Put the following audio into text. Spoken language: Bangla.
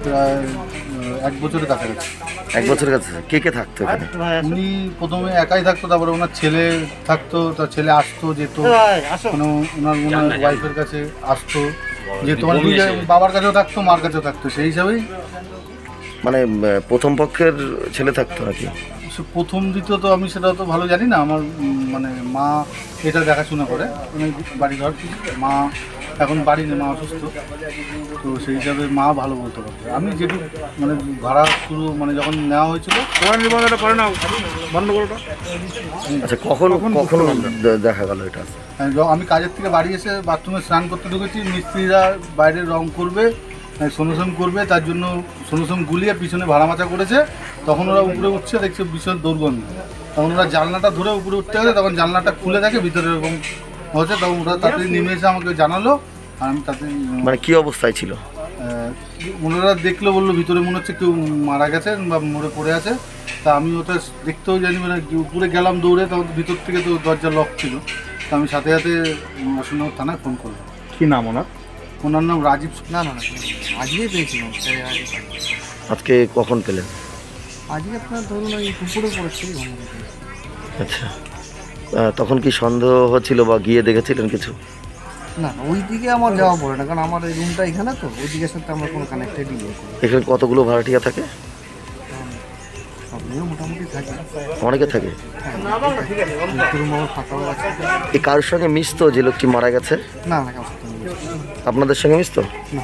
প্রায় 1 বছরের কাছাকাছি। 1 বছরের কাছে। কে কে থাকতো এখানে? উনি প্রথমে একাই থাকতো, তারপরে ওনার ছেলে থাকতো, তার ছেলে আসতো যেত, মানে ওনার ওয়াইফের কাছে আসতো যেত, মানে বাবার কাছেও থাকতো, মার কাছেও থাকতো, সেই হিসাবেই। মানে প্রথম পক্ষের ছেলে থাকতো নাকি? প্রথম দ্বিতীয় তো আমি সেটা তো ভালো জানি না। আমার মানে মা এটা দেখাশোনা করে, মানে বাড়ি ঘর। মা এখন বাড়ি নেই, মা অসুস্থ, তো সেই হিসাবে মা ভালো বলতে পারবে। আমি যেটুকু মানে ভাড়া শুরু মানে যখন নেওয়া হয়েছিল। আচ্ছা, কখন কখন দেখা গেল এটা? আমি কাজের থেকে বাড়ি এসে বাথরুমে স্নান করতে ঢুকেছি, মিস্ত্রিরা বাইরে রং করবে, সোনোসম করবে, তার জন্য সোনোসম গুলিয়ে পিছনে ভাড়া মাচা করেছে। তখন ওরা উপরে উঠছে, দেখছে ভীষণ দুর্গন্ধ। তখন ওরা জানলাটা ধরে উপরে উঠতে গেছে, তখন জানলাটা খুলে দেখে ভিতরে এরকম হচ্ছে। তখন ওরা তাড়াতাড়ি নেমে এসে আমাকে জানালো, আর আমি তাড়াতাড়ি। মানে কী অবস্থায় ছিল? ওনারা দেখলে বললো ভিতরে মনে হচ্ছে কেউ মারা গেছে বা মরে পড়ে আছে। তা আমি ওটা দেখতেও জানি, মানে উপরে গেলাম দৌড়ে, তখন ভিতর থেকে তো দরজা লক ছিল। তো আমি সাথে সাথে অশোকনগর থানায় ফোন করলাম। কী নাম ওনার? ওনার নাম রাজীব। না, আজকেই পেয়েছিলাম। আজকে কখন পেলেন? আজকে আপনার ধরুন ওই দুপুরে পড়েছে। আচ্ছা, তখন কি সন্দেহ হচ্ছিল বা গিয়ে দেখেছিলেন কিছু? না, ওই দিকে আমার যাওয়া পড়ে না, কারণ আমার এই রুমটা এখানে, তো ওই দিকের সাথে আমার কোনো কানেক্টেডই নেই। এখানে কতগুলো ভাড়াটিয়া থাকে? সবগুলো মোটামুটি থাকে। অনেকে থাকে। রুম আমার ফাঁকাও আছে। এই কারোর সঙ্গে মিশতো যে লোকটি মারা গেছে? না, কারোর সাথে নেই। আপনাদের সঙ্গে মিশতো? না।